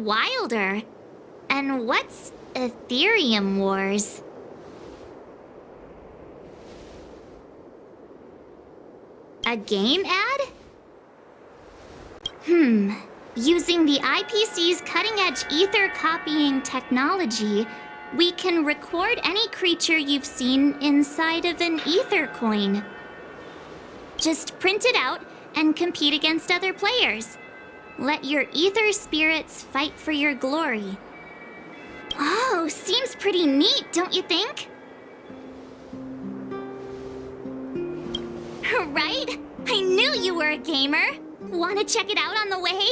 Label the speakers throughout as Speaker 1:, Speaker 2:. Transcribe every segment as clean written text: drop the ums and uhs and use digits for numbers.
Speaker 1: Wilder? And what's Aetherium Wars? A game ad? Using the IPC's cutting-edge ether copying technology, we can record any creature you've seen inside of an ether coin. Just print it out and compete against other players. Let your ether spirits fight for your glory. Oh, seems pretty neat, don't you think? Right? I knew you were a gamer. Want to check it out on the way?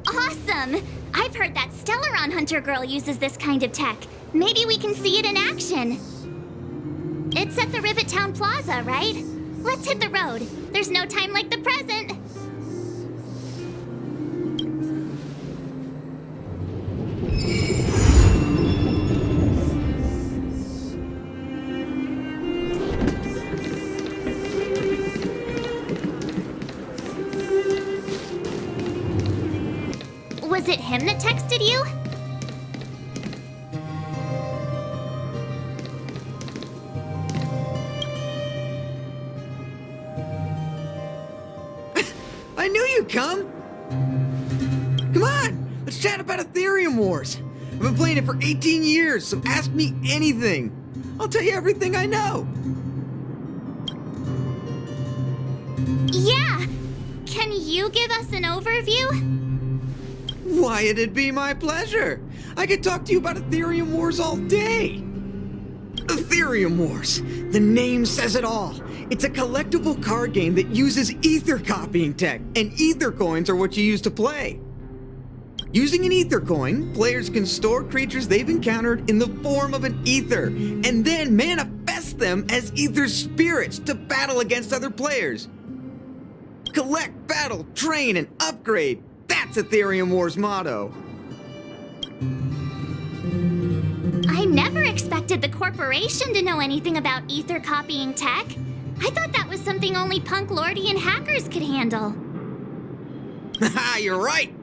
Speaker 1: Awesome! I've heard that Stellaron Hunter girl uses this kind of tech. Maybe we can see it in action. It's at the Rivet Town Plaza, right? Let's hit the road. There's no time like the present. Was it him that texted you?
Speaker 2: I knew you'd come! Come on, let's chat about Aetherium Wars. I've been playing it for 18 years, so ask me anything. I'll tell you everything I know.
Speaker 1: Yeah! Can you give us an overview?
Speaker 2: Why, it'd be my pleasure. I could talk to you about Aetherium Wars all day. Aetherium Wars. The name says it all. It's a collectible card game that uses ether copying tech, and ether coins are what you use to play. Using an ether coin, players can store creatures they've encountered in the form of an ether, and then manifest them as ether spirits to battle against other players. Collect, battle, train, and upgrade. That's Aetherium Wars' motto.
Speaker 1: I never expected the corporation to know anything about ether copying tech. I thought that was something only punk lordy and hackers could handle.
Speaker 2: Haha, you're right.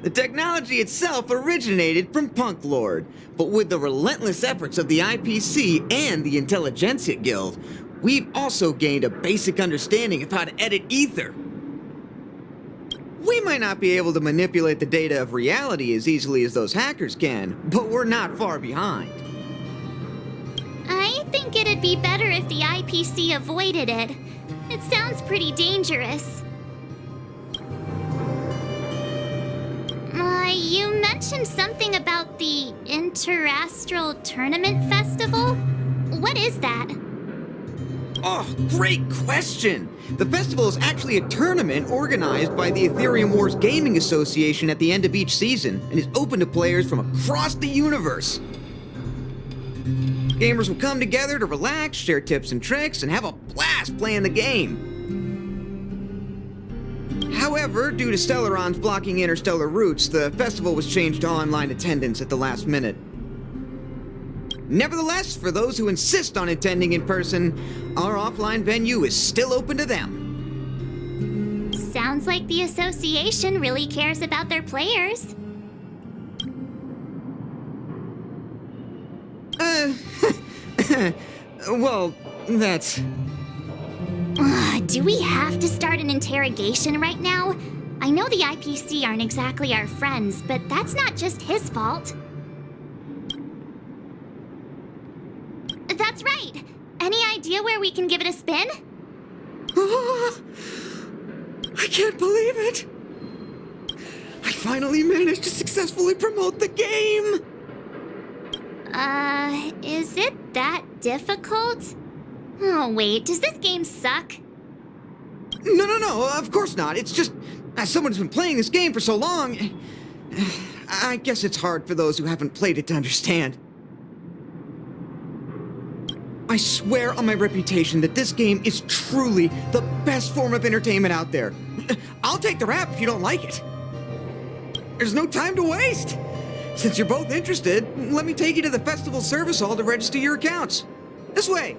Speaker 2: The technology itself originated from Punk Lord, but with the relentless efforts of the IPC and the Intelligentsia Guild, we've also gained a basic understanding of how to edit ether. We might not be able to manipulate the data of reality as easily as those hackers can, but we're not far behind.
Speaker 1: I think it'd be better if the IPC avoided it. It sounds pretty dangerous. You mentioned something about the Interastral Tournament Festival? What is that?
Speaker 2: Oh, great question! The festival is actually a tournament organized by the Aetherium Wars Gaming Association at the end of each season, and is open to players from across the universe. Gamers will come together to relax, share tips and tricks, and have a blast playing the game. However, due to Stellarons blocking interstellar routes, the festival was changed to online attendance at the last minute. Nevertheless, for those who insist on attending in person, our offline venue is still open to them.
Speaker 1: Sounds like the association really cares about their players.
Speaker 2: Well, that's...
Speaker 1: Do we have to start an interrogation right now? I know the IPC aren't exactly our friends, but that's not just his fault. That's right! Any idea where we can give it a spin?
Speaker 2: I can't believe it! I finally managed to successfully promote the game!
Speaker 1: Is it that difficult? Oh wait, does this game suck?
Speaker 2: No, of course not. It's just, as someone who's been playing this game for so long, I guess it's hard for those who haven't played it to understand. I swear on my reputation that this game is truly the best form of entertainment out there. I'll take the rap if you don't like it. There's no time to waste. Since you're both interested, let me take you to the festival service hall to register your accounts. This way.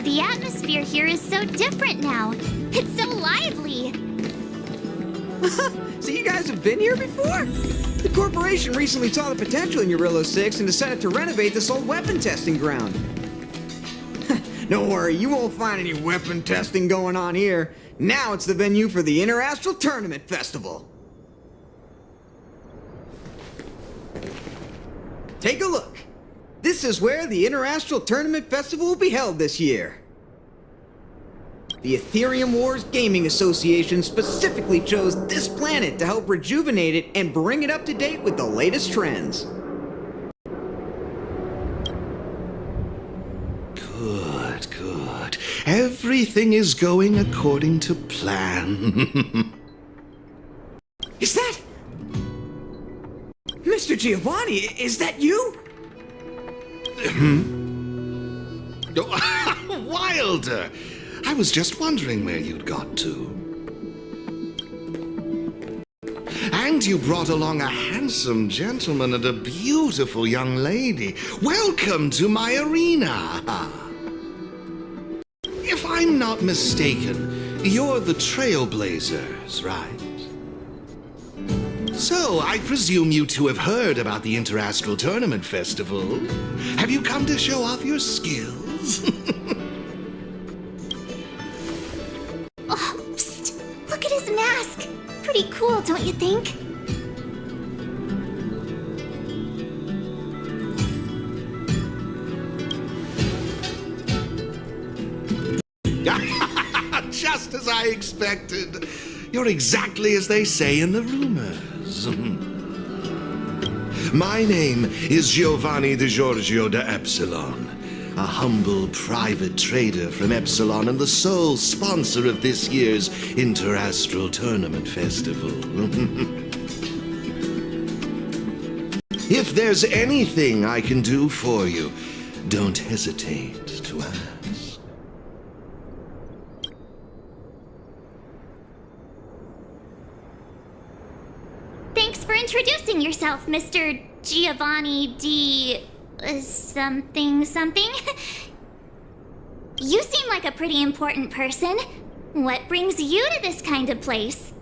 Speaker 1: The atmosphere here is so different now. It's so lively.
Speaker 2: So you guys have been here before? The corporation recently saw the potential in Jarilo-6 and decided to renovate this old weapon testing ground. Don't worry, you won't find any weapon testing going on here. Now it's the venue for the Interastral Tournament Festival. Take a look. This is where the Interastral Tournament Festival will be held this year. The Aetherium Wars Gaming Association specifically chose this planet to help rejuvenate it and bring it up to date with the latest trends.
Speaker 3: Good, good. Everything is going according to plan.
Speaker 2: Is that... Mr. Giovanni, is that you?
Speaker 3: Wilder! I was just wondering where you'd got to. And you brought along a handsome gentleman and a beautiful young lady. Welcome to my arena! If I'm not mistaken, you're the Trailblazers, right? So, I presume you two have heard about the Interastral Tournament Festival. Have you come to show off your skills?
Speaker 1: Oh, psst! Look at his mask! Pretty cool, don't you think?
Speaker 3: Just as I expected. You're exactly as they say in the rumors. My name is Giovanni Di Giorgio de Epsilon, a humble private trader from Epsilon and the sole sponsor of this year's Interastral Tournament Festival. If there's anything I can do for you, don't hesitate to ask.
Speaker 1: Thanks for introducing yourself, Mr. Giovanni D... something. You seem like a pretty important person. What brings you to this kind of place?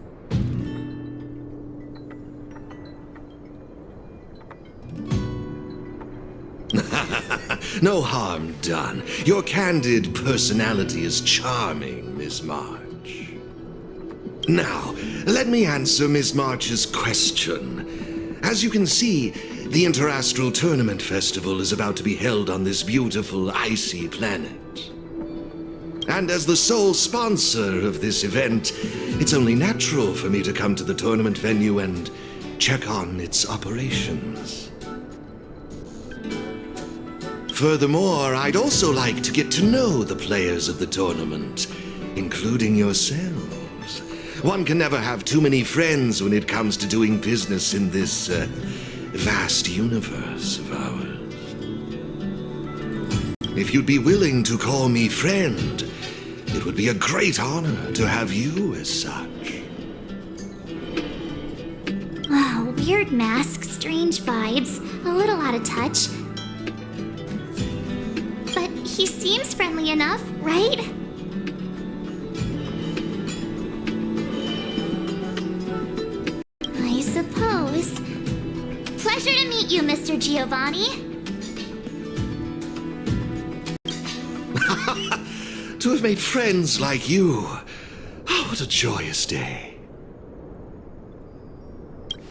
Speaker 3: No harm done. Your candid personality is charming, Miss March. Now, let me answer Miss March's question. As you can see, the Interastral Tournament Festival is about to be held on this beautiful, icy planet. And as the sole sponsor of this event, it's only natural for me to come to the tournament venue and check on its operations. Furthermore, I'd also like to get to know the players of the tournament, including yourselves. One can never have too many friends when it comes to doing business in this vast universe of ours. If you'd be willing to call me friend, it would be a great honor to have you as such.
Speaker 1: Oh, weird mask, strange vibes, a little out of touch. But he seems friendly enough, right? I suppose. Pleasure to meet you, Mr. Giovanni.
Speaker 3: To have made friends like you. Oh, what a joyous day.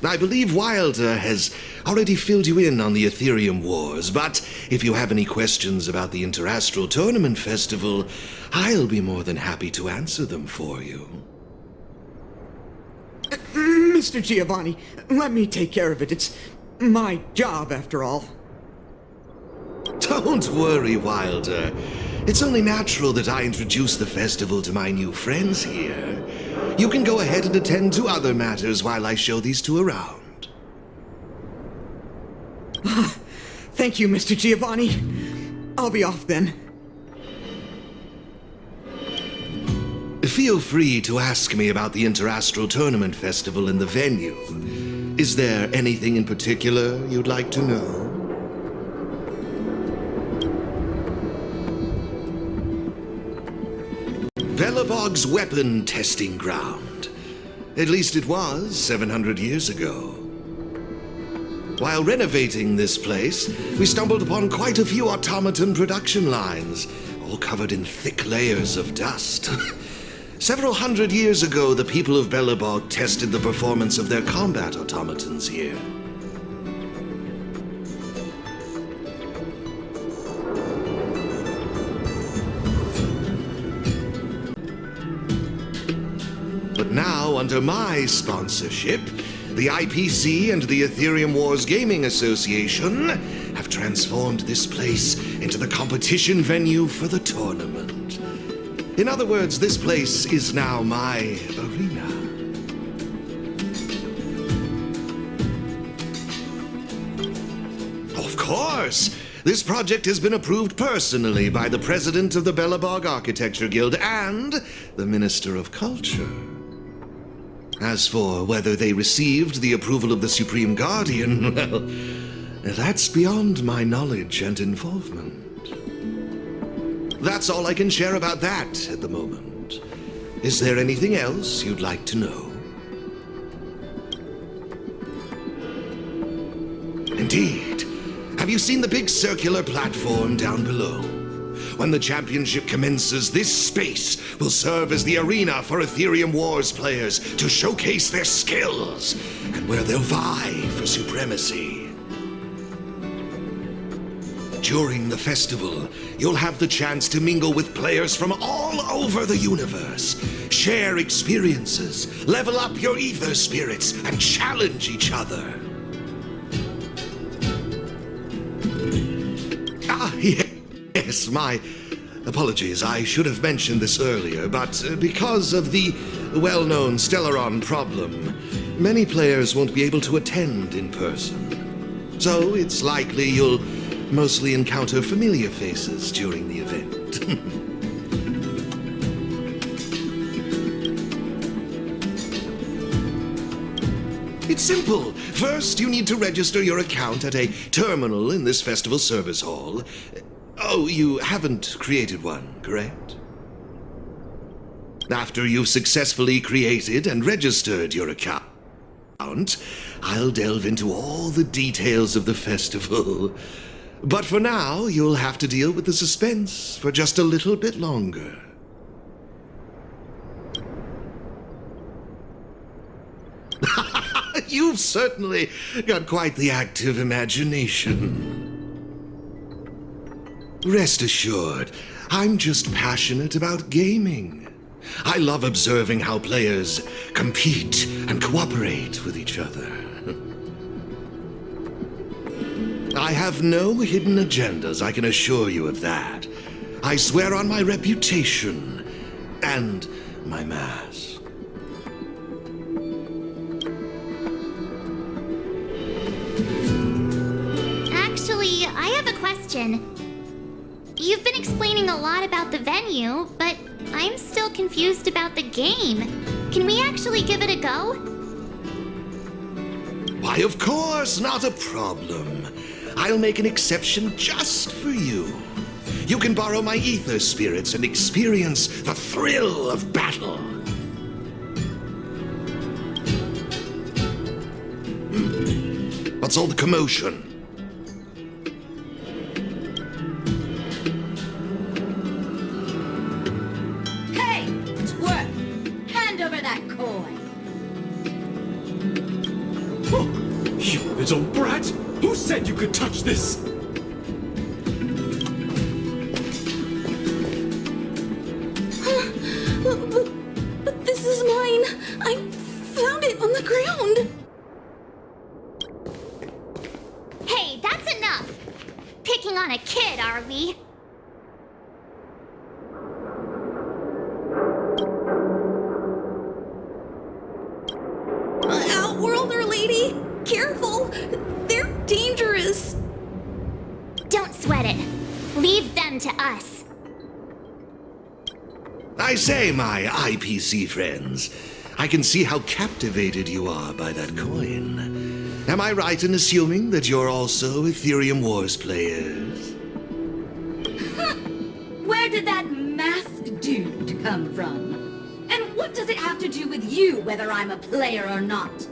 Speaker 3: I believe Wilder has already filled you in on the Aetherium Wars, but if you have any questions about the Interastral Tournament Festival, I'll be more than happy to answer them for you.
Speaker 2: Mr. Giovanni, let me take care of it. It's my job, after all.
Speaker 3: Don't worry, Wilder. It's only natural that I introduce the festival to my new friends here. You can go ahead and attend to other matters while I show these two around.
Speaker 2: Thank you, Mr. Giovanni. I'll be off then.
Speaker 3: Feel free to ask me about the Interastral Tournament Festival and the venue. Is there anything in particular you'd like to know? Belobog's weapon testing ground. At least it was 700 years ago. While renovating this place, we stumbled upon quite a few automaton production lines, all covered in thick layers of dust. Several hundred years ago, the people of Belobog tested the performance of their combat automatons here. But now, under my sponsorship, the IPC and the Aetherium Wars Gaming Association have transformed this place into the competition venue for the tournament. In other words, this place is now my arena. Of course! This project has been approved personally by the president of the Belobog Architecture Guild and the Minister of Culture. As for whether they received the approval of the Supreme Guardian, well, that's beyond my knowledge and involvement. That's all I can share about that at the moment. Is there anything else you'd like to know? Indeed. Have you seen the big circular platform down below? When the championship commences, this space will serve as the arena for Aetherium Wars players to showcase their skills and where they'll vie for supremacy. During the festival, you'll have the chance to mingle with players from all over the universe, share experiences, level up your ether spirits, and challenge each other. Yes, my apologies. I should have mentioned this earlier, but because of the well-known Stellaron problem, many players won't be able to attend in person. So it's likely you'll mostly encounter familiar faces during the event. It's simple. First, you need to register your account at a terminal in this festival service hall. Oh, you haven't created one, correct? After you've successfully created and registered your account, I'll delve into all the details of the festival. But for now, you'll have to deal with the suspense for just a little bit longer. You've certainly got quite the active imagination. Rest assured, I'm just passionate about gaming. I love observing how players compete and cooperate with each other. I have no hidden agendas, I can assure you of that. I swear on my reputation and my mask.
Speaker 1: question. You've been explaining a lot about the venue, but I'm still confused about the game. Can we actually give it a go?
Speaker 3: Why, of course, not a problem. I'll make an exception just for you. You can borrow my ether spirits and experience the thrill of battle. What's all the commotion?
Speaker 4: Hey, twerp! Hand over that coin!
Speaker 5: Oh, you little brat! Who said you could touch this?
Speaker 6: But this is mine. I found it on the ground.
Speaker 1: Hey, that's enough! Picking on a kid, are we?
Speaker 6: Outworlder lady, careful. They're dangerous.
Speaker 1: Don't sweat it. Leave them to us.
Speaker 3: I say, my IPC friends, I can see how captivated you are by that coin. Am I right in assuming that you're also Aetherium Wars players?
Speaker 4: Where did that masked dude come from? And what does it have to do with you, whether I'm a player or not?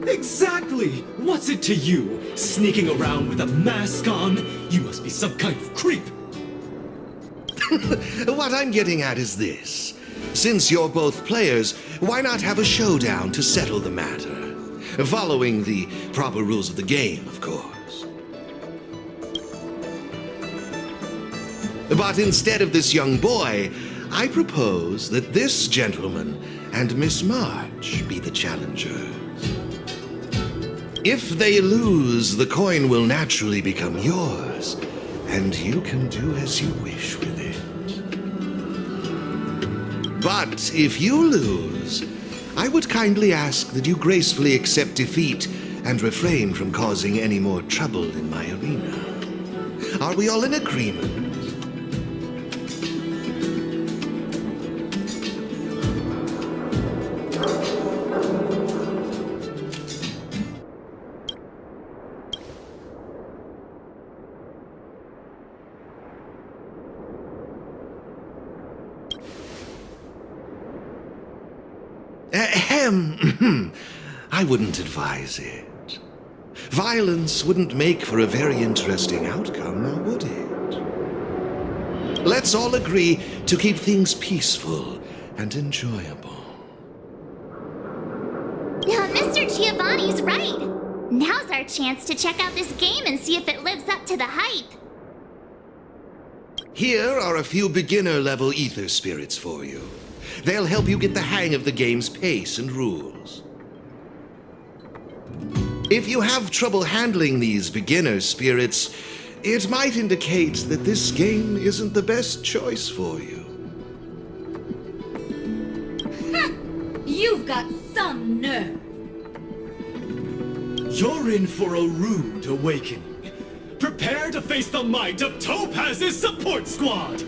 Speaker 5: Exactly! What's it to you? Sneaking around with a mask on? You must be some kind of creep.
Speaker 3: What I'm getting at is this. Since you're both players, why not have a showdown to settle the matter? Following the proper rules of the game, of course. But instead of this young boy, I propose that this gentleman and Miss March be the challengers. If they lose, the coin will naturally become yours, and you can do as you wish with it. But if you lose, I would kindly ask that you gracefully accept defeat and refrain from causing any more trouble in my arena. Are we all in agreement? I wouldn't advise it. Violence wouldn't make for a very interesting outcome, now would it? Let's all agree to keep things peaceful and enjoyable.
Speaker 1: Mr. Giovanni's right. Now's our chance to check out this game and see if it lives up to the hype.
Speaker 3: Here are a few beginner-level ether spirits for you. They'll help you get the hang of the game's pace and rules. If you have trouble handling these beginner spirits, it might indicate that this game isn't the best choice for you.
Speaker 4: You've got some nerve.
Speaker 5: You're in for a rude awakening. Prepare to face the might of Topaz's support squad!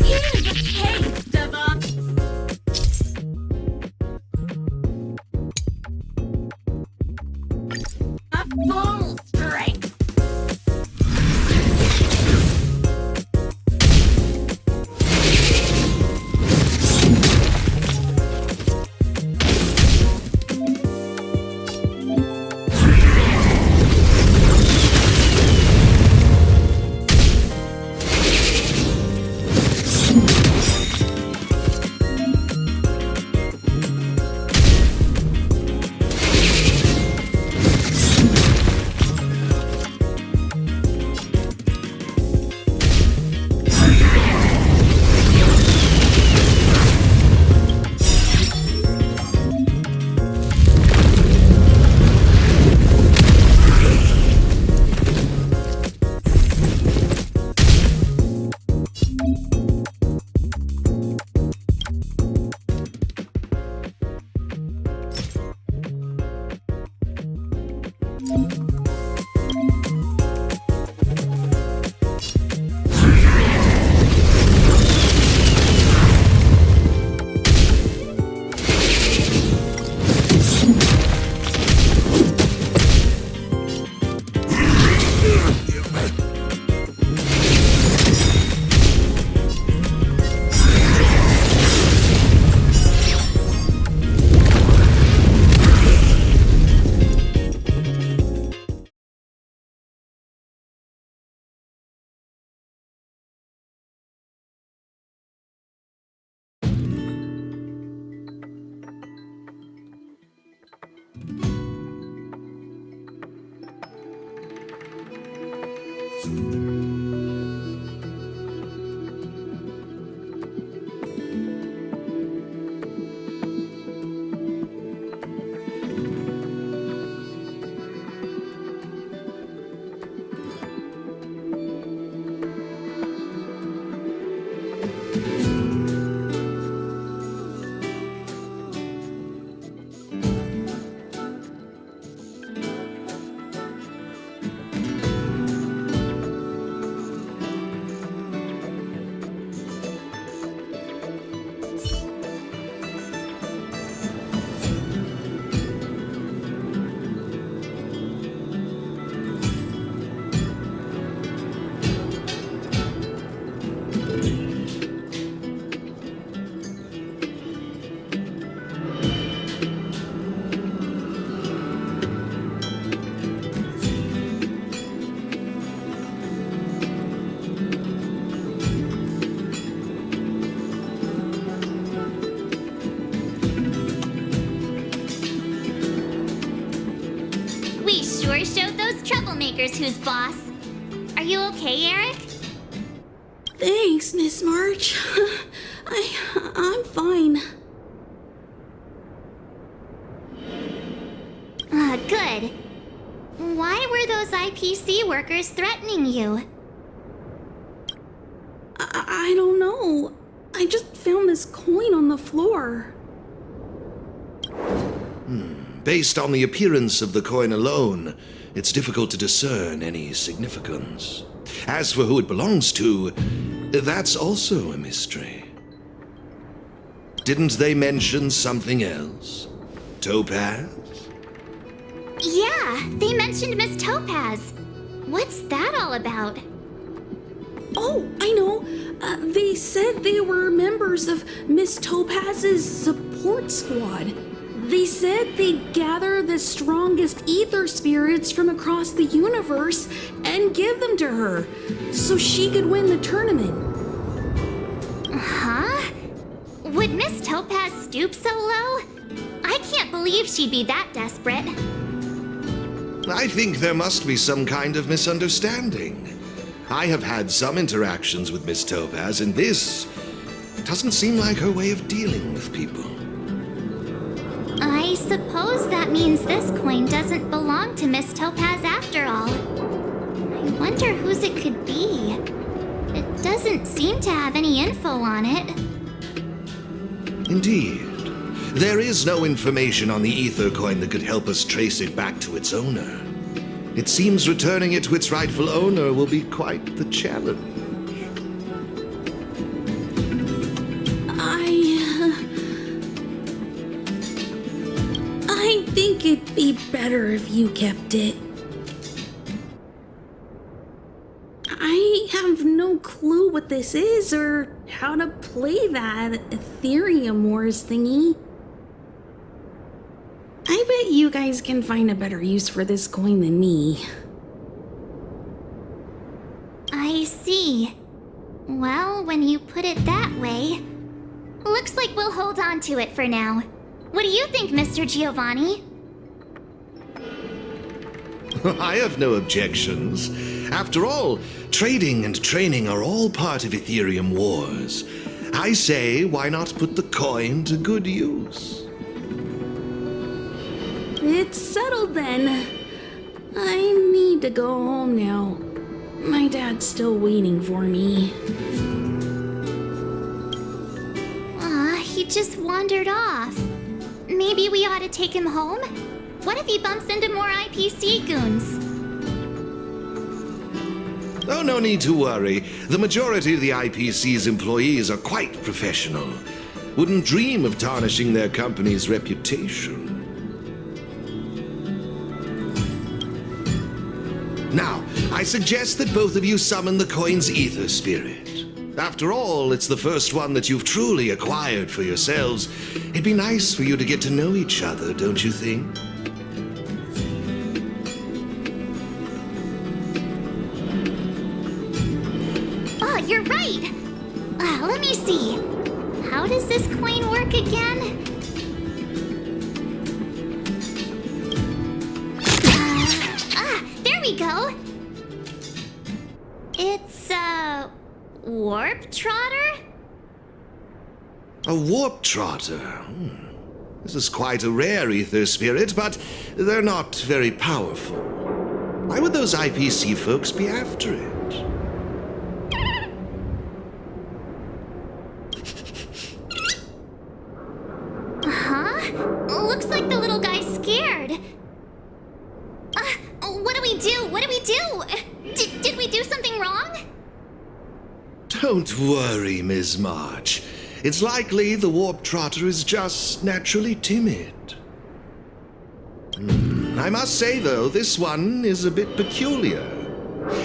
Speaker 4: Here's a taste of a
Speaker 1: troublemakers who's boss. Are you okay, Eric?
Speaker 6: Thanks, Miss March. I'm fine.
Speaker 1: Good. Why were those IPC workers threatening you?
Speaker 6: I don't know. I just found this coin on the floor.
Speaker 3: Based on the appearance of the coin alone, it's difficult to discern any significance. As for who it belongs to, that's also a mystery. Didn't they mention something else? Topaz?
Speaker 1: Yeah, they mentioned Miss Topaz. What's that all about?
Speaker 6: Oh, I know. They said they were members of Miss Topaz's support squad. They said they'd gather the strongest ether spirits from across the universe and give them to her, so she could win the tournament.
Speaker 1: Huh? Would Miss Topaz stoop so low? I can't believe she'd be that desperate.
Speaker 3: I think there must be some kind of misunderstanding. I have had some interactions with Miss Topaz, and this doesn't seem like her way of dealing with people.
Speaker 1: I suppose that means this coin doesn't belong to Miss Topaz after all. I wonder whose it could be. It doesn't seem to have any info on it.
Speaker 3: Indeed. There is no information on the ether coin that could help us trace it back to its owner. It seems returning it to its rightful owner will be quite the challenge.
Speaker 6: I think it'd be better if you kept it. I have no clue what this is or how to play that Aetherium Wars thingy. I bet you guys can find a better use for this coin than me.
Speaker 1: I see. Well, when you put it that way, looks like we'll hold on to it for now. What do you think, Mr. Giovanni?
Speaker 3: I have no objections. After all, trading and training are all part of Aetherium Wars. I say, why not put the coin to good use?
Speaker 6: It's settled then. I need to go home now. My dad's still waiting for me.
Speaker 1: He just wandered off. Maybe we ought to take him home? What if he bumps into more IPC goons?
Speaker 3: Oh, no need to worry. The majority of the IPC's employees are quite professional. Wouldn't dream of tarnishing their company's reputation. Now, I suggest that both of you summon the coin's ether spirit. After all, it's the first one that you've truly acquired for yourselves. It'd be nice for you to get to know each other, don't you think?
Speaker 1: Oh, you're right! Let me see. How does this coin work again? There we go! It's a warp trotter?
Speaker 3: A warp trotter? This is quite a rare ether spirit, but they're not very powerful. Why would those IPC folks be after it?
Speaker 1: Looks like the little guy's scared. What do we do? What do we do? Did we do something wrong?
Speaker 3: Don't worry, Ms. March. It's likely the warp trotter is just naturally timid. I must say, though, this one is a bit peculiar.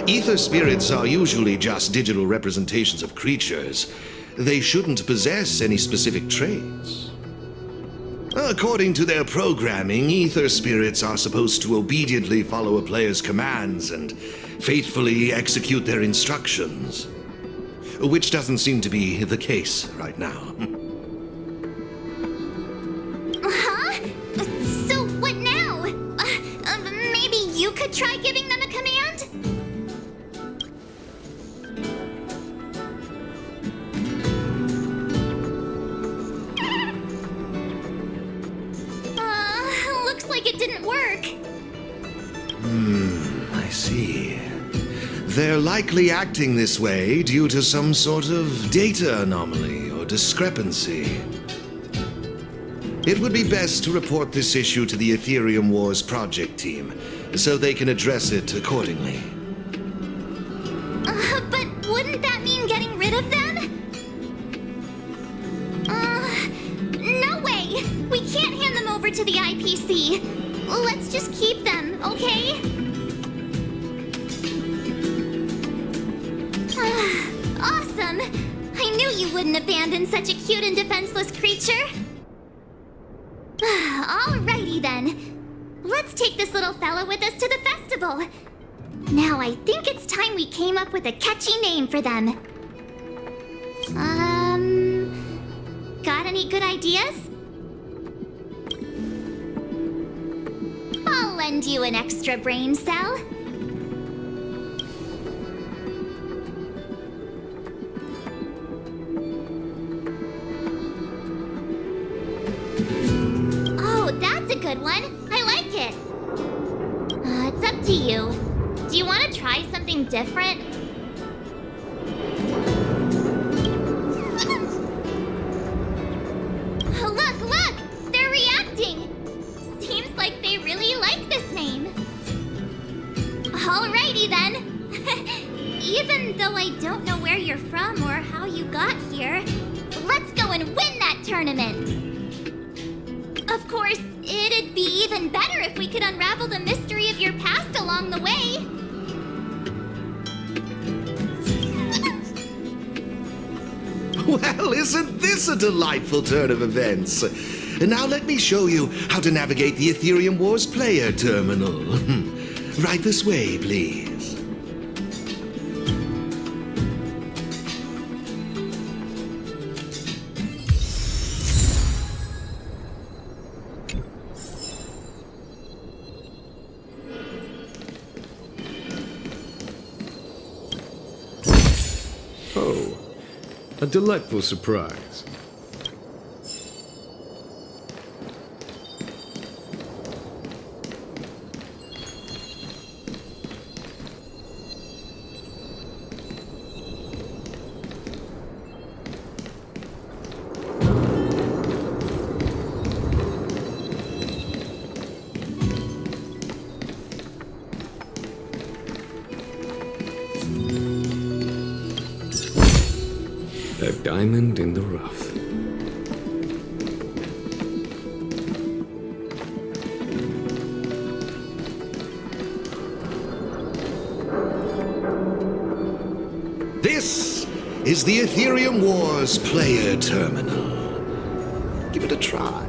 Speaker 3: Ether spirits are usually just digital representations of creatures. They shouldn't possess any specific traits. According to their programming, ether spirits are supposed to obediently follow a player's commands and faithfully execute their instructions. Which doesn't seem to be the case right now.
Speaker 1: Huh? So what now? Maybe you could Try giving them a command? Looks like it didn't work.
Speaker 3: I see. They're likely acting this way due to some sort of data anomaly or discrepancy. It would be best to report this issue to the Aetherium Wars project team, so they can address it accordingly.
Speaker 1: But wouldn't that mean getting rid of them? No way! We can't hand them over to the IPC. Let's just keep them, okay? Awesome! I knew you wouldn't abandon such a cute and defenseless creature. Alrighty then. Let's take this little fella with us to the festival. Now I think it's time we came up with a catchy name for them. Got any good ideas? I'll lend you an extra brain cell. Oh, that's a good one. I like it. It's up to you. Do you want to try something different? Look! They're reacting! Seems like they really like this name. Alrighty then. Even though I don't know where you're from or how you got here, let's go and win that tournament! Of course, it'd be even better if we could unravel the mystery of your past along the way.
Speaker 3: Well, isn't this a delightful turn of events? Now let me show you how to navigate the Aetherium Wars player terminal. Right this way, please.
Speaker 5: Oh, a delightful surprise. A diamond in the rough.
Speaker 3: This is the Aetherium Wars player terminal. Give it a try.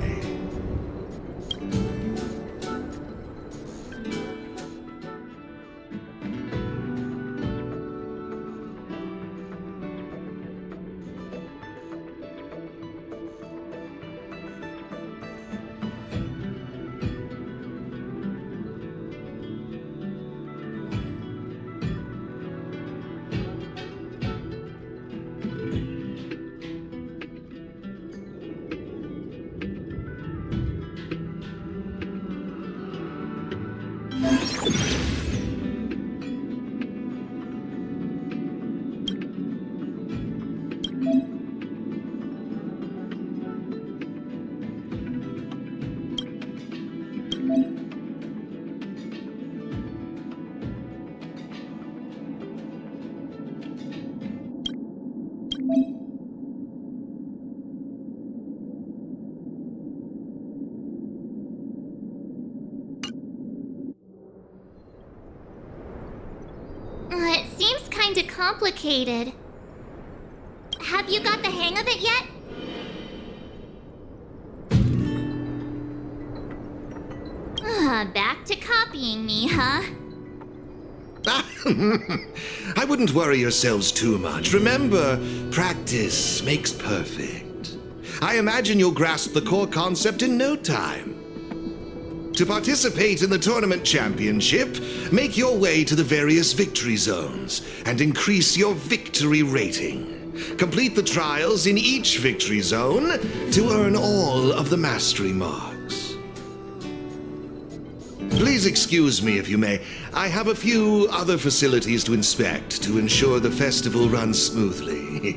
Speaker 1: It seems kinda complicated. Have you got the hang of it yet? Back to copying me, huh?
Speaker 3: I wouldn't worry yourselves too much. Remember, practice makes perfect. I imagine you'll grasp the core concept in no time. To participate in the tournament championship, make your way to the various victory zones and increase your victory rating. Complete the trials in each victory zone to earn all of the mastery marks. Please excuse me if you may. I have a few other facilities to inspect to ensure the festival runs smoothly.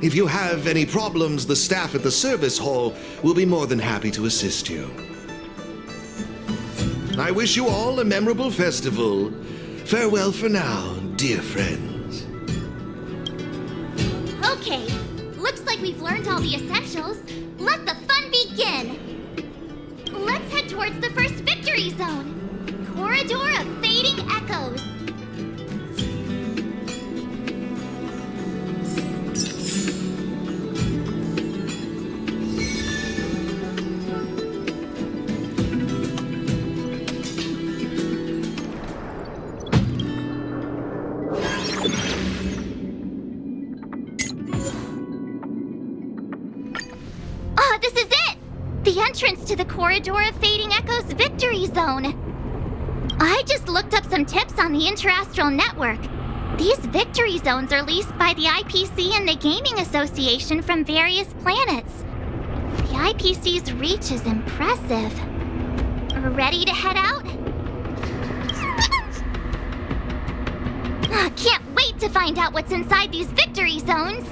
Speaker 3: If you have any problems, the staff at the service hall will be more than happy to assist you. I wish you all a memorable festival. Farewell for now, dear friends.
Speaker 1: Okay, looks like we've learned all the essentials. Let the fun begin! Let's head towards the first victory zone. Corridor of Fading Echoes. This is it! The entrance to the Corridor of Fading Echoes Victory Zone. I just looked up some tips on the Interastral Network. These victory zones are leased by the IPC and the Gaming Association from various planets. The IPC's reach is impressive. Ready to head out? Can't wait to find out what's inside these victory zones.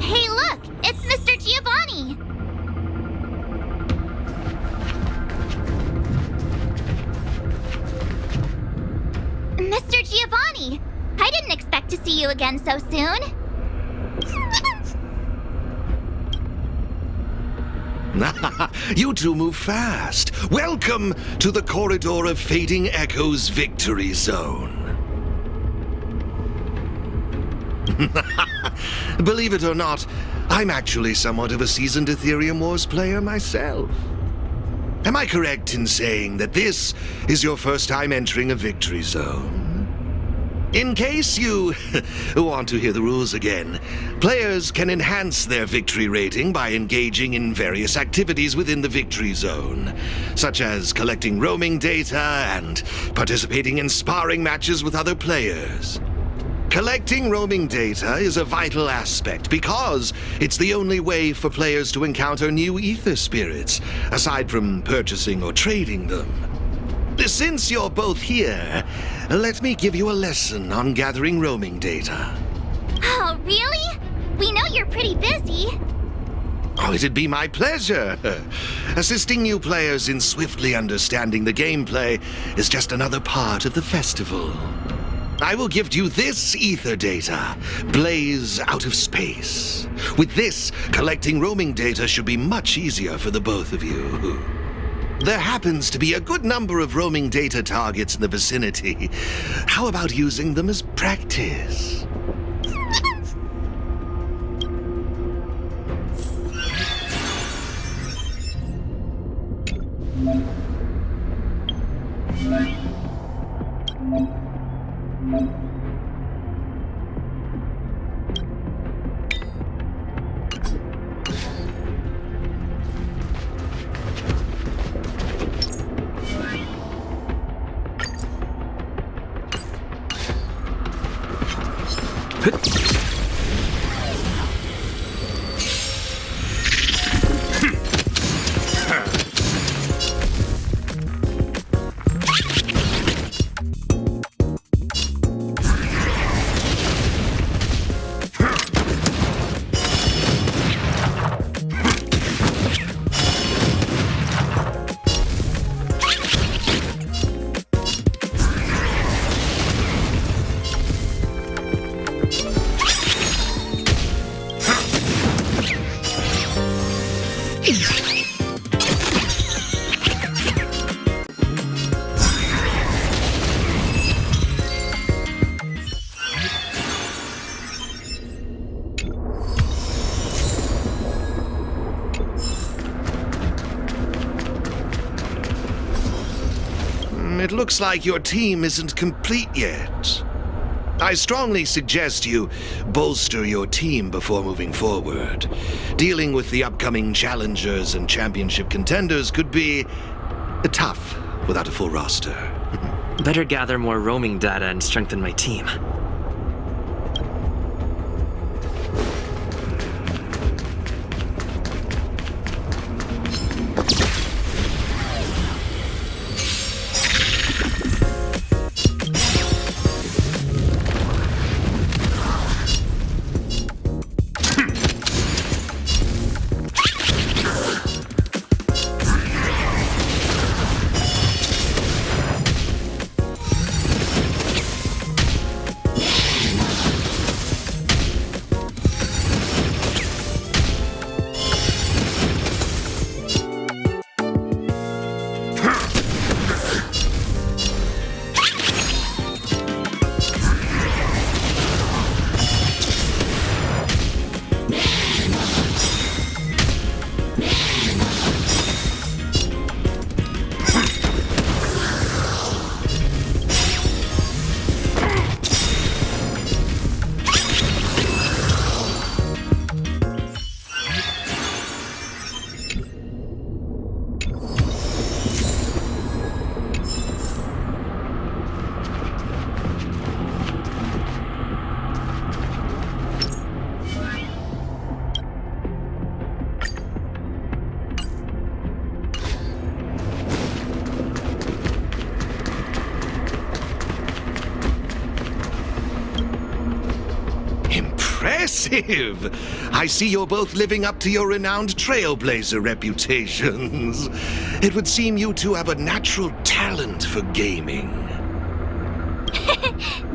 Speaker 1: Hey, look! It's Mr. Giovanni! Mr. Giovanni! I didn't expect to see you again so soon.
Speaker 3: You two move fast. Welcome to the Corridor of Fading Echoes Victory Zone. Believe it or not, I'm actually somewhat of a seasoned Aetherium Wars player myself. Am I correct in saying that this is your first time entering a victory zone? In case you want to hear the rules again, players can enhance their victory rating by engaging in various activities within the victory zone, such as collecting roaming data and participating in sparring matches with other players. Collecting roaming data is a vital aspect because it's the only way for players to encounter new ether spirits, aside from purchasing or trading them. Since you're both here, let me give you a lesson on gathering roaming data.
Speaker 1: Oh, really? We know you're pretty busy.
Speaker 3: Oh, it'd be my pleasure. Assisting new players in swiftly understanding the gameplay is just another part of the festival. I will give you this ether data, Blaze out of space. With this, collecting roaming data should be much easier for the both of you. There happens to be a good number of roaming data targets in the vicinity. How about using them as practice? It looks like your team isn't complete yet. I strongly suggest you bolster your team before moving forward. Dealing with the upcoming challengers and championship contenders could be tough without a full roster.
Speaker 7: Better gather more roaming data and strengthen my team.
Speaker 3: Impressive! I see you're both living up to your renowned Trailblazer reputations. It would seem you two have a natural talent for gaming.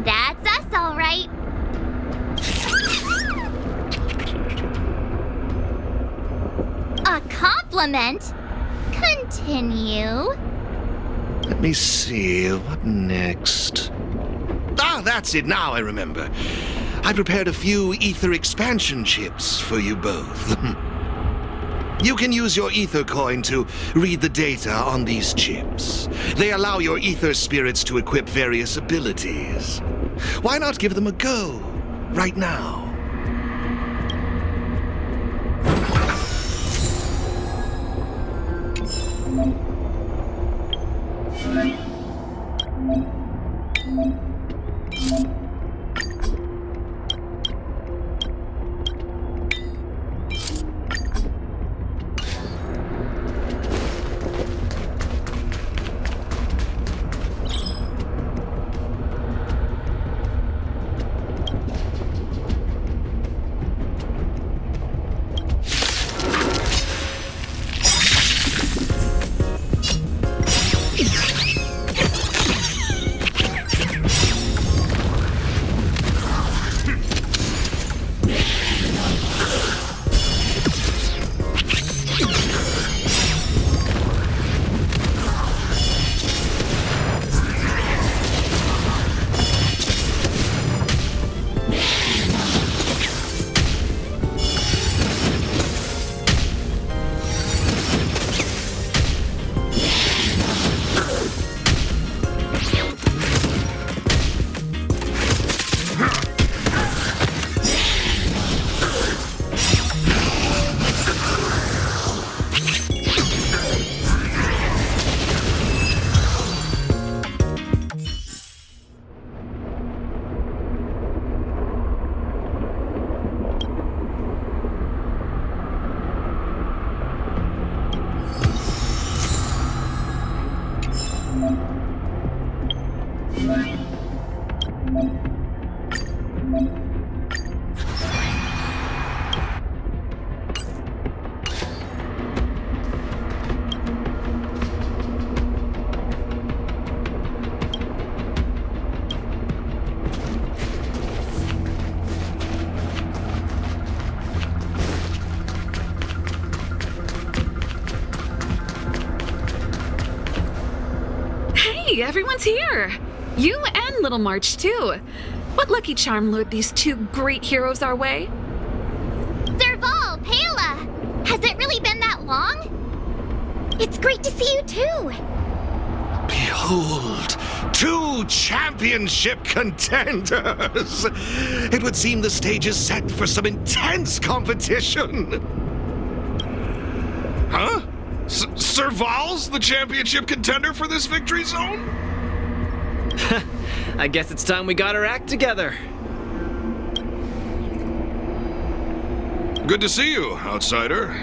Speaker 1: That's us, all right. A compliment? Continue.
Speaker 3: Let me see, what next? Ah, that's it, now I remember. I prepared a few ether expansion chips for you both. You can use your ether coin to read the data on these chips. They allow your ether spirits to equip various abilities. Why not give them a go right now?
Speaker 6: Hey, everyone's here! You and Little March, too. What lucky charm lured these two great heroes our way?
Speaker 1: Serval, Pela! Has it really been that long? It's great to see you too!
Speaker 3: Behold, 2 championship contenders! It would seem the stage is set for some intense competition.
Speaker 8: Huh? Serval's the championship contender for this victory zone?
Speaker 9: I guess it's time we got our act together.
Speaker 8: Good to see you, outsider.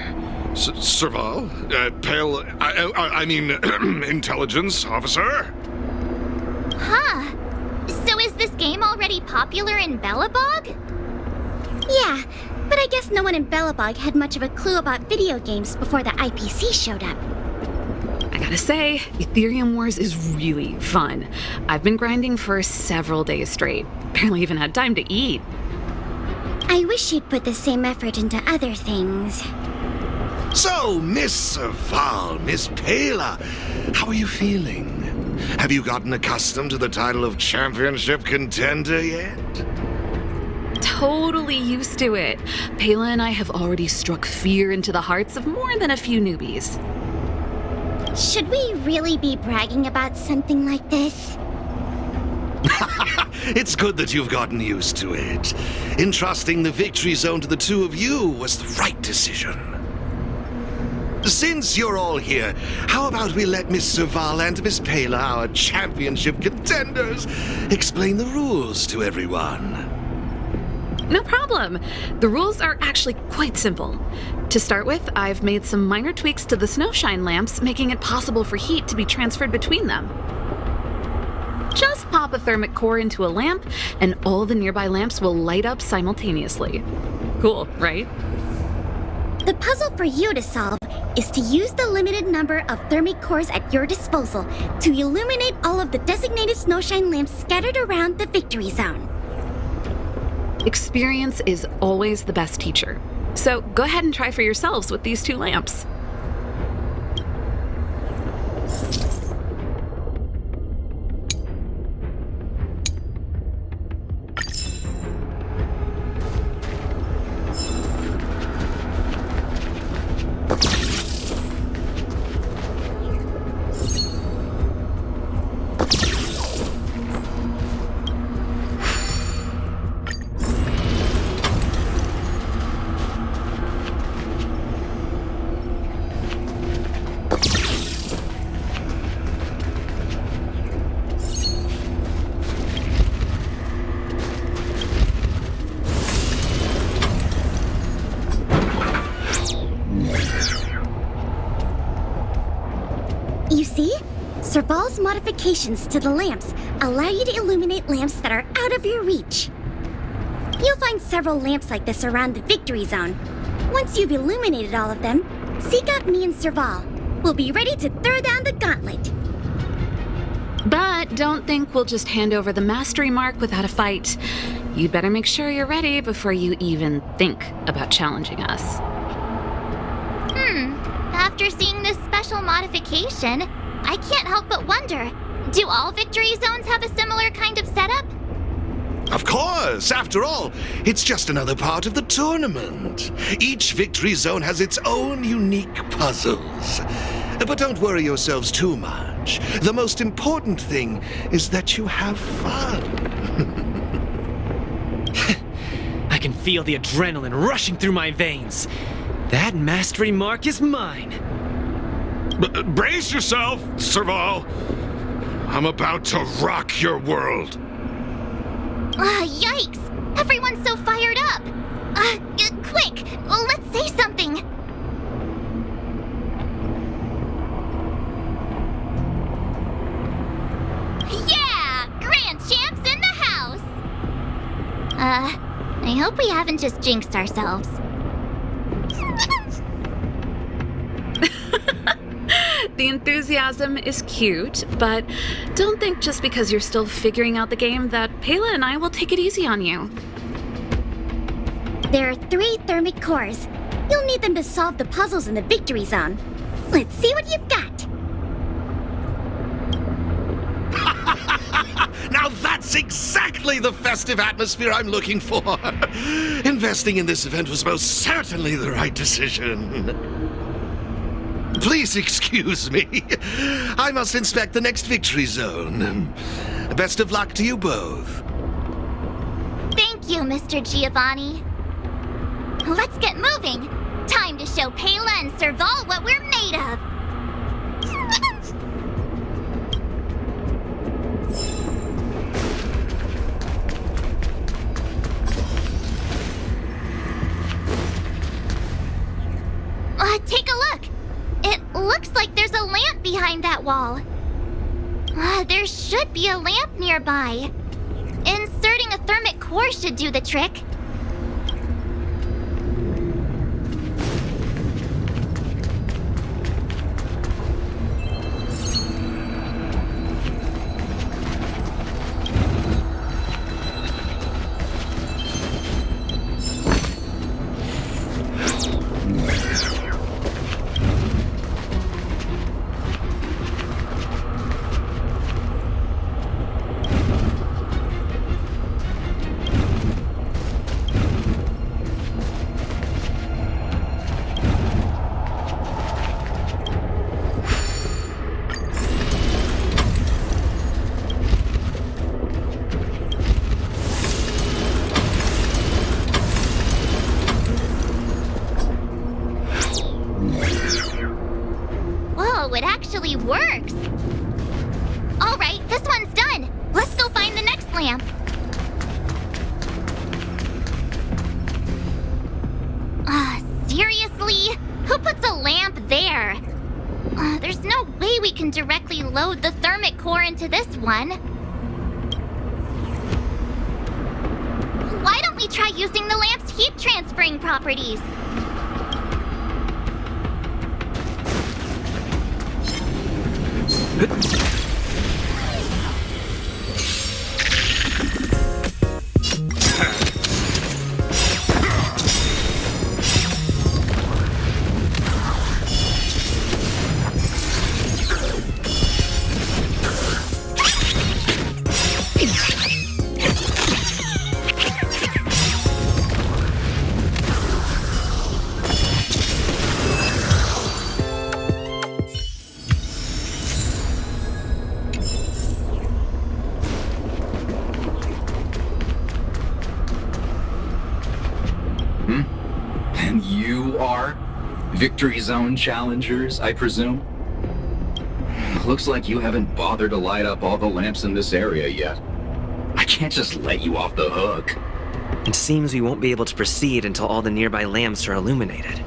Speaker 8: Serval? Pale... I mean, intelligence officer?
Speaker 1: Huh. So is this game already popular in Belobog? Yeah, but I guess no one in Belobog had much of a clue about video games before the IPC showed up.
Speaker 6: I gotta say, Aetherium Wars is really fun. I've been grinding for several days straight. Barely even had time to eat.
Speaker 1: I wish you'd put the same effort into other things.
Speaker 3: So, Miss Serval, Miss Pela, how are you feeling? Have you gotten accustomed to the title of championship contender yet?
Speaker 6: Totally used to it. Pela and I have already struck fear into the hearts of more than a few newbies.
Speaker 1: Should we really be bragging about something like this?
Speaker 3: It's good that you've gotten used to it. Entrusting the victory zone to the 2 of you was the right decision. Since you're all here, how about we let Miss Serval and Miss Pela, our championship contenders, explain the rules to everyone?
Speaker 6: No problem. The rules are actually quite simple. To start with, I've made some minor tweaks to the snowshine lamps, making it possible for heat to be transferred between them. Just pop a thermic core into a lamp, and all the nearby lamps will light up simultaneously. Cool, right?
Speaker 1: The puzzle for you to solve is to use the limited number of thermic cores at your disposal to illuminate all of the designated snowshine lamps scattered around the victory zone.
Speaker 6: Experience is always the best teacher. So go ahead and try for yourselves with these 2 lamps.
Speaker 1: You see? Serval's modifications to the lamps allow you to illuminate lamps that are out of your reach. You'll find several lamps like this around the victory zone. Once you've illuminated all of them, seek out me and Serval. We'll be ready to throw down the gauntlet.
Speaker 6: But don't think we'll just hand over the mastery mark without a fight. You'd better make sure you're ready before you even think about challenging us.
Speaker 1: After seeing this special modification, I can't help but wonder, do all victory zones have a similar kind of setup?
Speaker 3: Of course! After all, it's just another part of the tournament. Each victory zone has its own unique puzzles. But don't worry yourselves too much. The most important thing is that you have fun.
Speaker 9: I can feel the adrenaline rushing through my veins. That mastery mark is mine.
Speaker 8: Brace yourself, Serval. I'm about to rock your world.
Speaker 1: Yikes! Everyone's so fired up! Quick! Let's say something! Yeah! Grand Champs in the house! I hope we haven't just jinxed ourselves.
Speaker 6: The enthusiasm is cute, but don't think just because you're still figuring out the game that Pela and I will take it easy on you.
Speaker 1: There are 3 thermic cores. You'll need them to solve the puzzles in the victory zone. Let's see what you've got.
Speaker 3: Now that's exactly the festive atmosphere I'm looking for. Investing in this event was most certainly the right decision. Please excuse me. I must inspect the next victory zone. Best of luck to you both.
Speaker 1: Thank you, Mr. Giovanni. Let's get moving. Time to show Pela and Serval what we're made of. Take a look. It looks like there's a lamp behind that wall. There should be a lamp nearby. Inserting a thermic core should do the trick. It actually works. All right, this one's done. Let's go find the next lamp. Seriously? Who puts a lamp there? There's no way we can directly load the thermic core into this one. Why don't we try using the lamp's heat transferring properties?
Speaker 10: And you are? Victory Zone challengers, I presume? Looks like you haven't bothered to light up all the lamps in this area yet. I can't just let you off the hook.
Speaker 7: It seems we won't be able to proceed until all the nearby lamps are illuminated.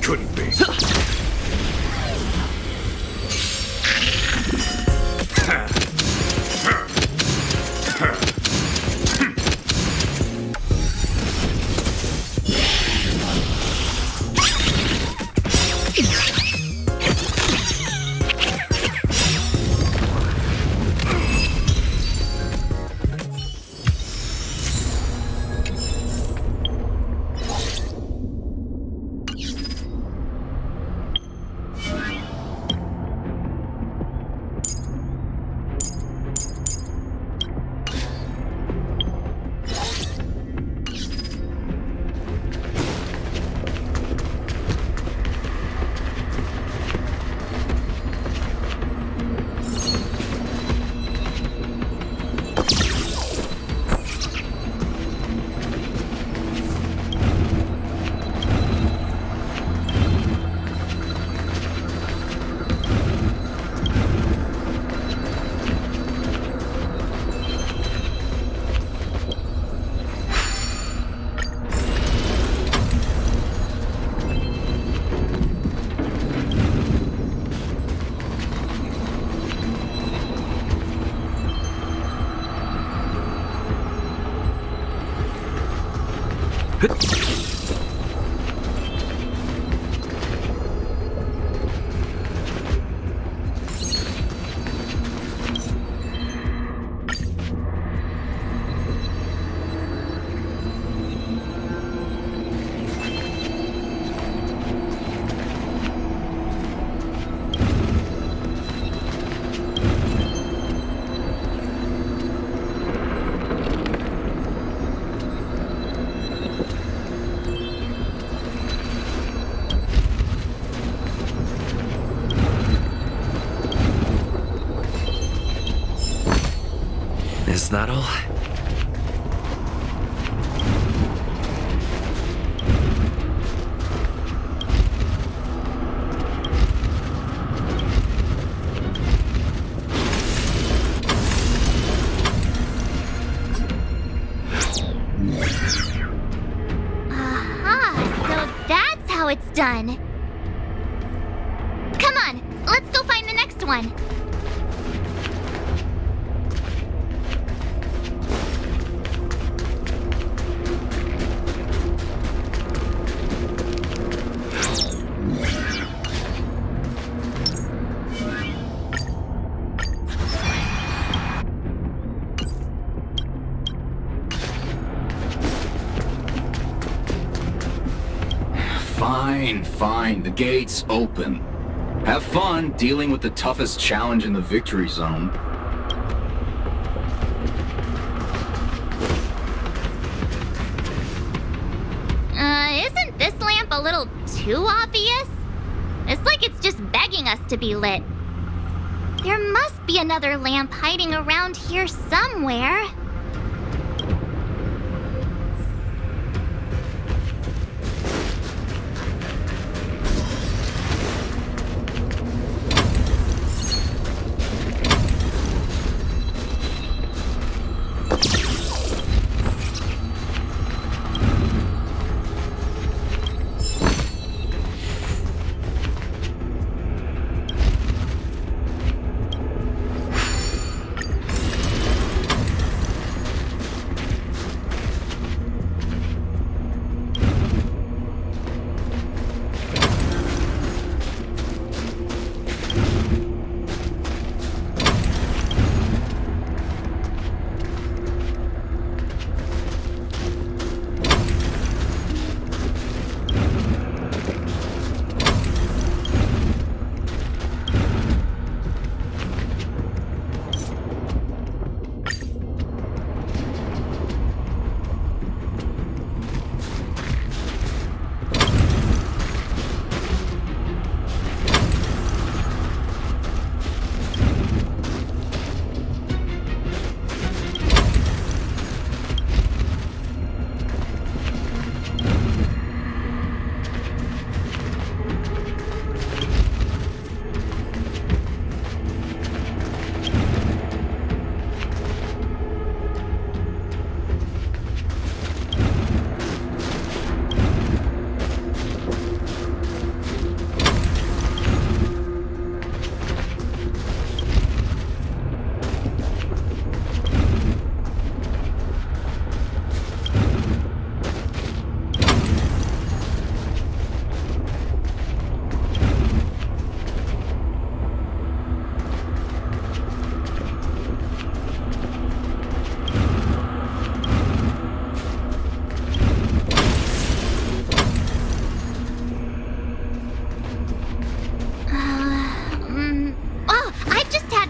Speaker 8: Couldn't be.
Speaker 7: Is that all?
Speaker 1: How it's done. Come on, let's go find the next one.
Speaker 10: Fine. The gate's open. Have fun dealing with the toughest challenge in the victory zone.
Speaker 1: Isn't this lamp a little too obvious? It's like it's just begging us to be lit. There must be another lamp hiding around here somewhere.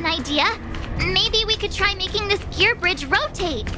Speaker 1: Idea. Maybe we could try making this gear bridge rotate.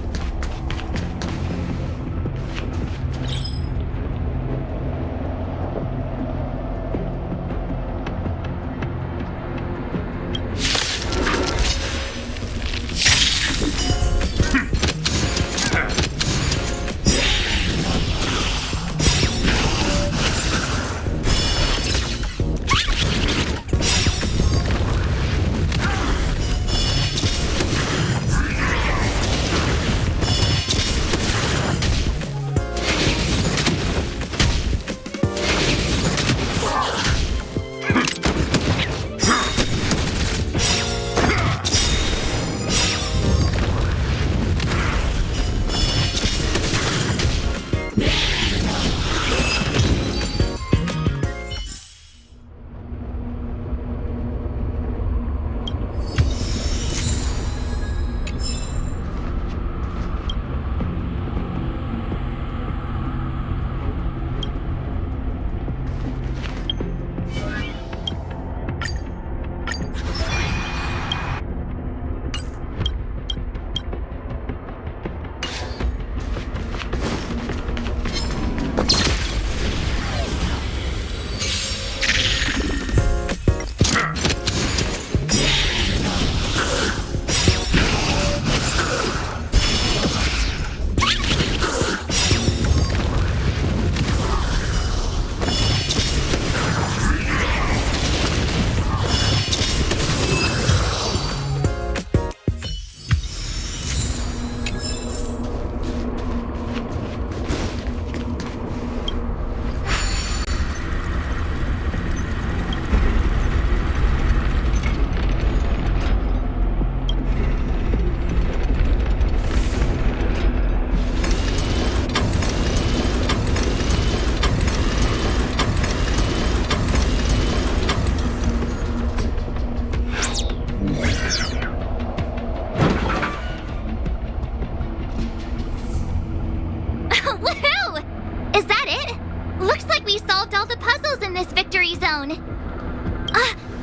Speaker 1: alone.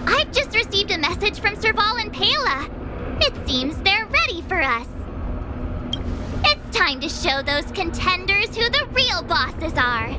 Speaker 1: I've just received a message from Serval and Pela. It seems they're ready for us. It's time to show those contenders who the real bosses are.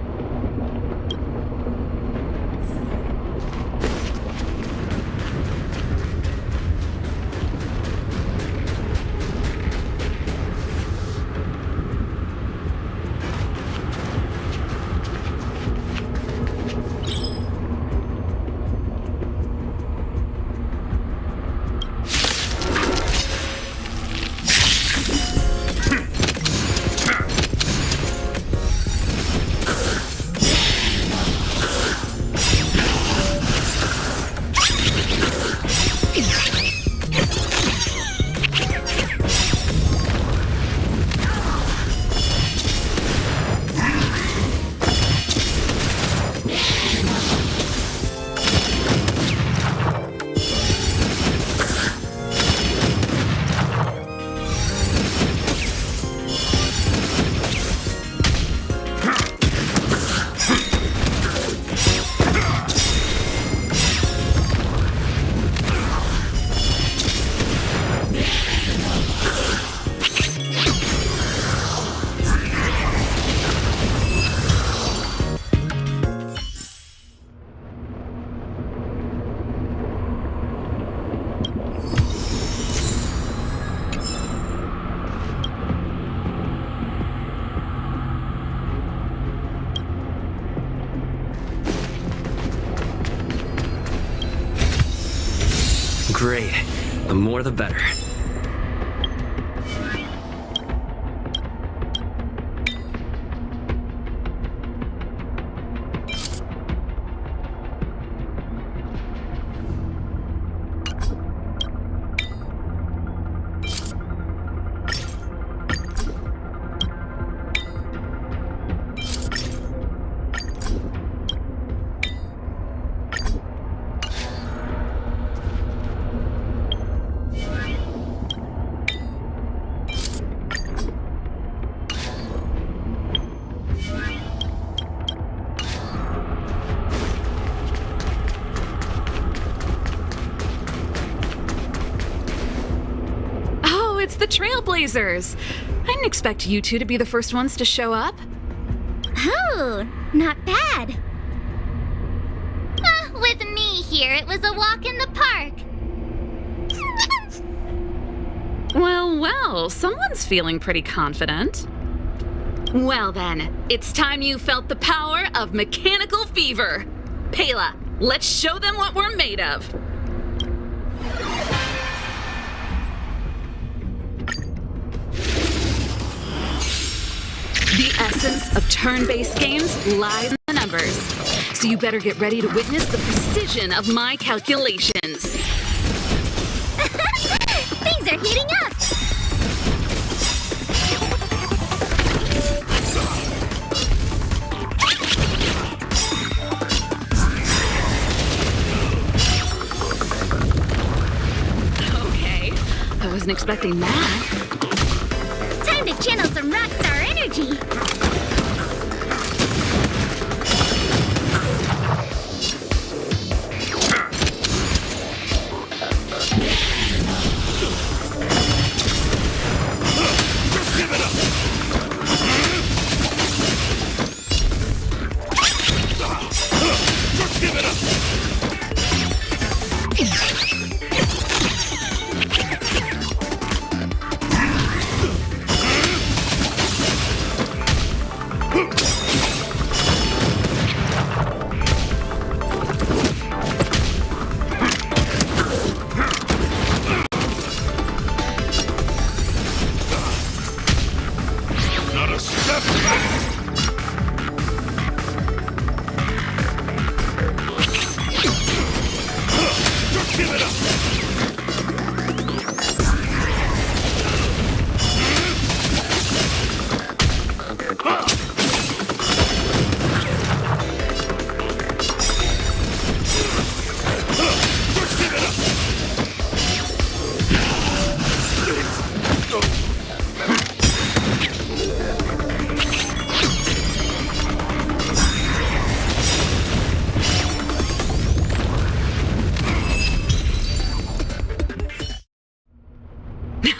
Speaker 7: Great. The more the better.
Speaker 11: It's the Trailblazers. I didn't expect you two to be the first ones to show up.
Speaker 1: Oh, not bad. With me here, it was a walk in the park.
Speaker 11: Well, someone's feeling pretty confident. Well then, it's time you felt the power of mechanical fever. Pela, let's show them what we're made of. The essence of turn-based games lies in the numbers, so you better get ready to witness the precision of my calculations.
Speaker 1: Things are heating up!
Speaker 11: Okay, I wasn't expecting that.
Speaker 1: Time to channel some rockstar energy!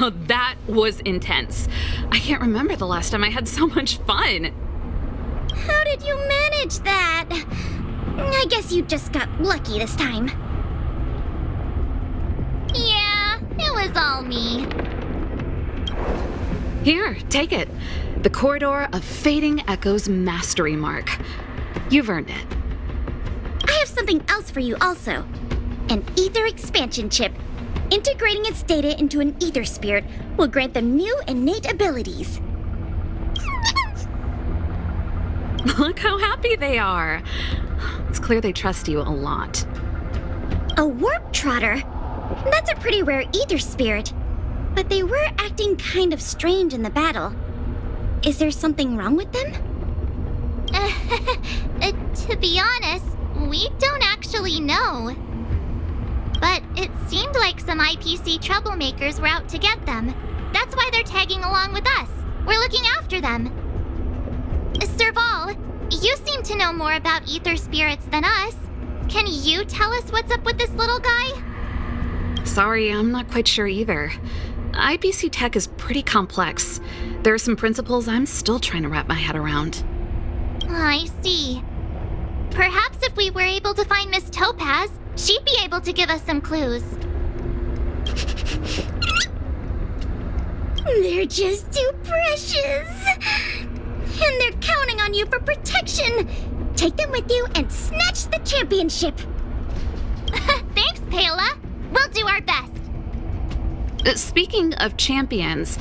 Speaker 11: Now that was intense. I can't remember the last time I had so much fun.
Speaker 1: How did you manage that? I guess you just got lucky this time. Yeah, it was all me.
Speaker 11: Here, take it. The Corridor of Fading Echoes Mastery Mark. You've earned it.
Speaker 1: I have something else for you also. An ether expansion chip. Integrating its data into an ether spirit will grant them new innate abilities.
Speaker 11: Look how happy they are. It's clear they trust you a lot.
Speaker 1: A warp trotter? That's a pretty rare ether spirit. But they were acting kind of strange in the battle. Is there something wrong with them? To be honest, we don't actually know. But it seemed like some IPC troublemakers were out to get them. That's why they're tagging along with us. We're looking after them. Serval, you seem to know more about ether spirits than us. Can you tell us what's up with this little guy?
Speaker 11: Sorry, I'm not quite sure either. IPC tech is pretty complex. There are some principles I'm still trying to wrap my head around.
Speaker 1: I see. Perhaps if we were able to find Miss Topaz, she'd be able to give us some clues. They're just too precious. And they're counting on you for protection. Take them with you and snatch the championship. Thanks, Pela. We'll do our best.
Speaker 11: Speaking of champions,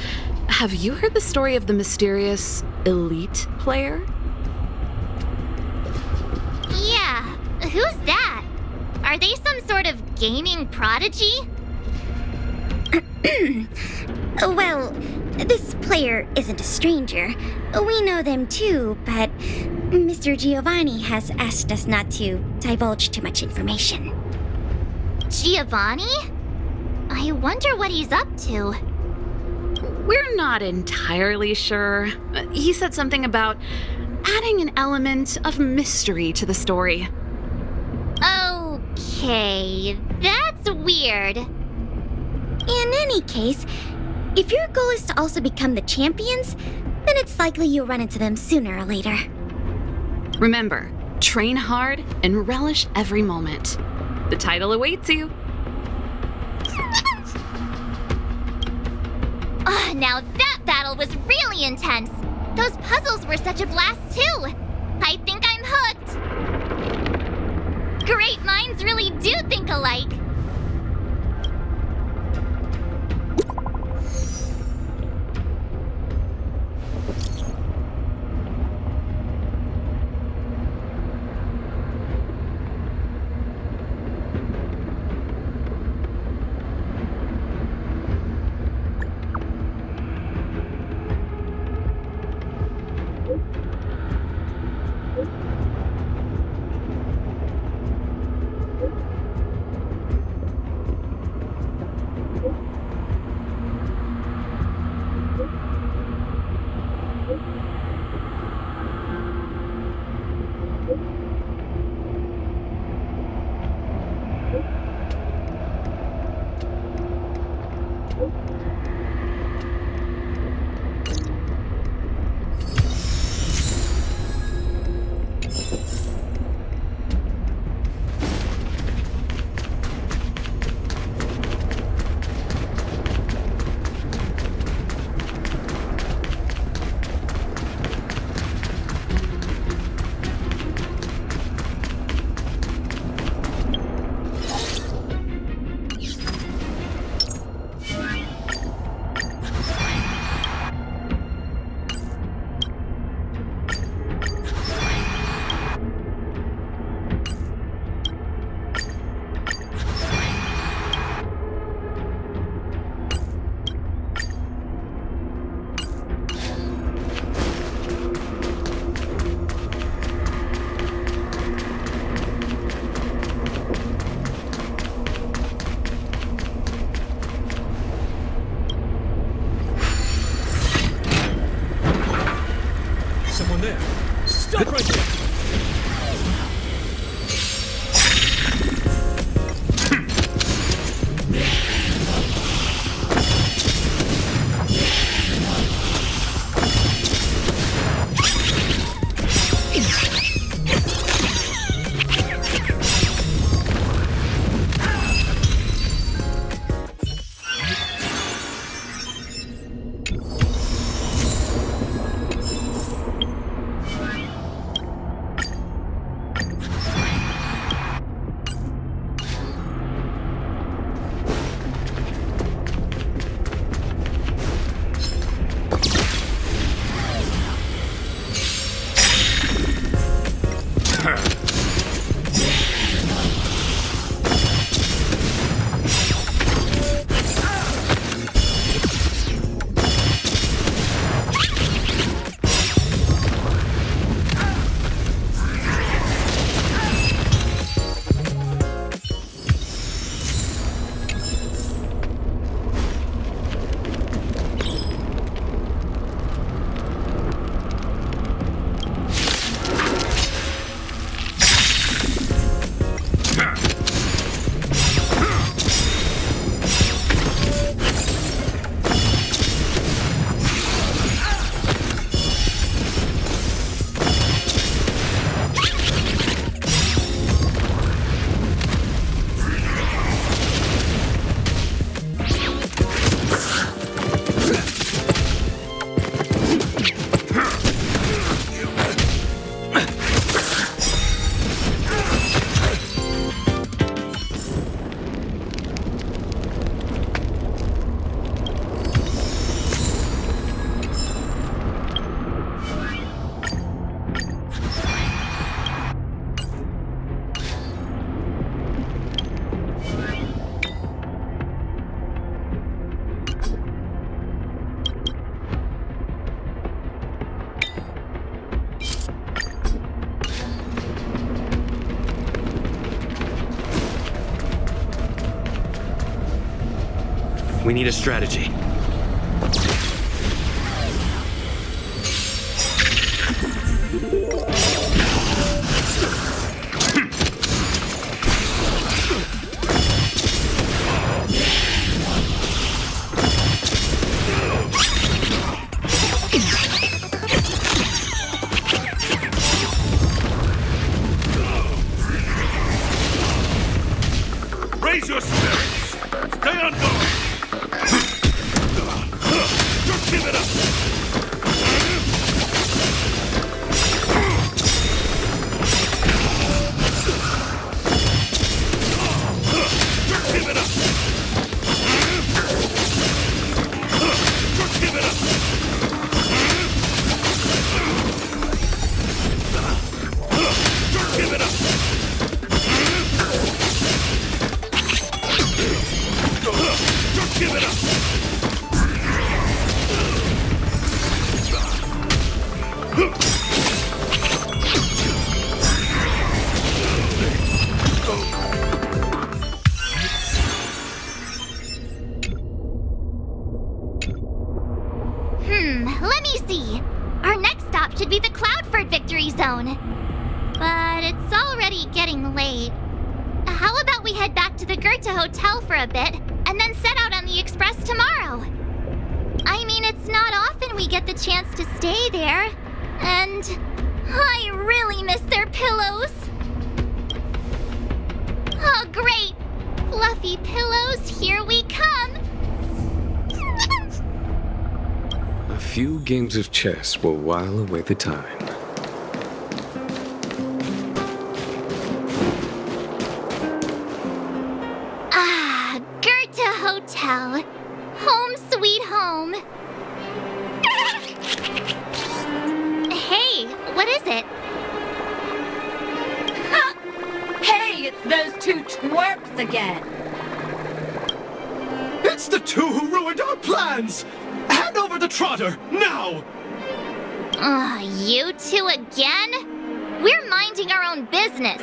Speaker 11: have you heard the story of the mysterious elite player?
Speaker 1: Yeah, who's that? Are they some sort of gaming prodigy? Well, this player isn't a stranger. We know them too, but Mr. Giovanni has asked us not to divulge too much information. Giovanni? I wonder what he's up to.
Speaker 11: We're not entirely sure. He said something about adding an element of mystery to the story.
Speaker 1: Okay, that's weird. In any case, if your goal is to also become the champions, then it's likely you'll run into them sooner or later.
Speaker 11: Remember, train hard and relish every moment. The title awaits you.
Speaker 1: Now that battle was really intense. Those puzzles were such a blast too. I think I'm hooked. Great minds really do think alike.
Speaker 7: We need a strategy.
Speaker 8: Raise your spirits! Stay on guard! Just give it up! Just give it up! Just give it up! Just give it up! Just give it up!
Speaker 1: Let me see. Our next stop should be the Cloudford Victory Zone. But it's already getting late. How about we head back to the Goethe Hotel for a bit, and then set out on the express tomorrow? I mean, it's not often we get the chance to stay there. And I really miss their pillows. Oh, great! Fluffy pillows, here we come!
Speaker 12: A few games of chess will while away the time.
Speaker 1: Ah, Goethe Hotel. Home sweet home. Hey, what is it?
Speaker 4: Hey, it's those two twerps again.
Speaker 5: It's the two who ruined our plans! Hand over the trotter, now!
Speaker 1: You two again? We're minding our own business.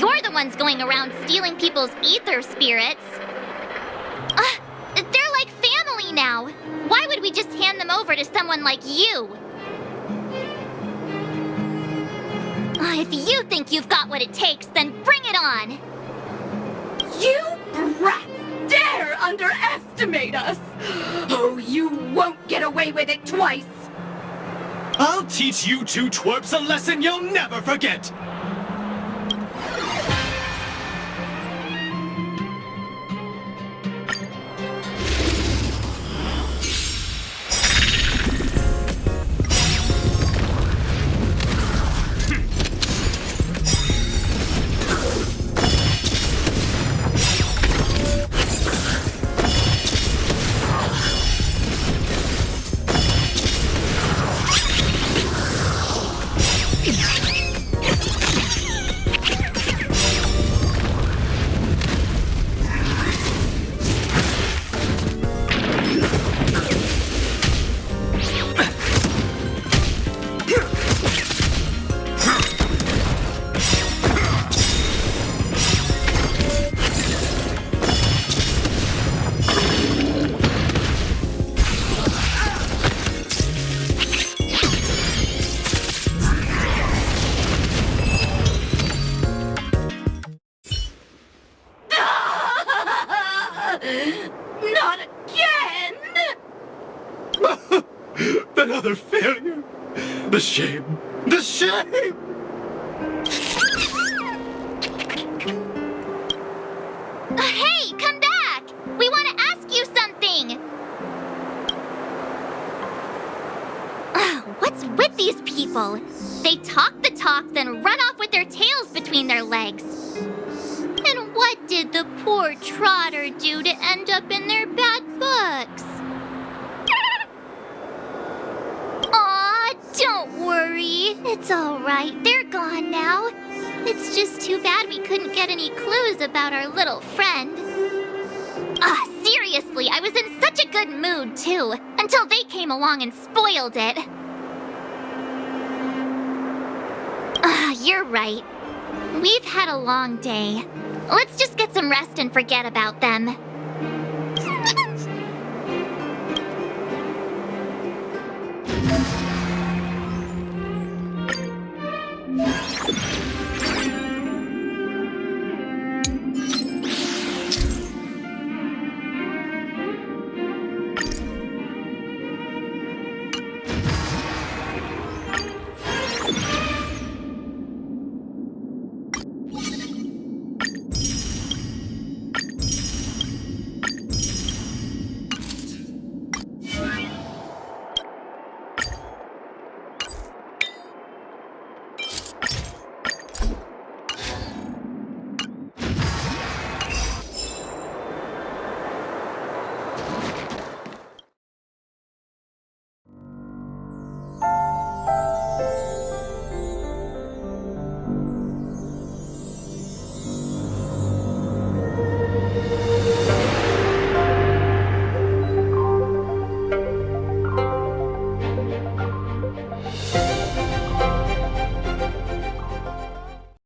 Speaker 1: You're the ones going around stealing people's ether spirits. They're like family now. Why would we just hand them over to someone like you? If you think you've got what it takes, then bring it on.
Speaker 4: You brats dare underestimate us! Oh, you won't get away with it twice!
Speaker 5: I'll teach you two twerps a lesson you'll never forget!
Speaker 4: Not again!
Speaker 5: Another failure! The shame! The shame!
Speaker 1: Hey, come back! We want to ask you something! What's with these people? They talk the talk, then run off with their tails between their legs. And what did the poor trotter do to end up in their bad books? Aw, don't worry. It's all right. They're gone now. It's just too bad we couldn't get any clues about our little friend. Seriously, I was in such a good mood, too, until they came along and spoiled it. You're right. We've had a long day. Let's just get some rest and forget about them.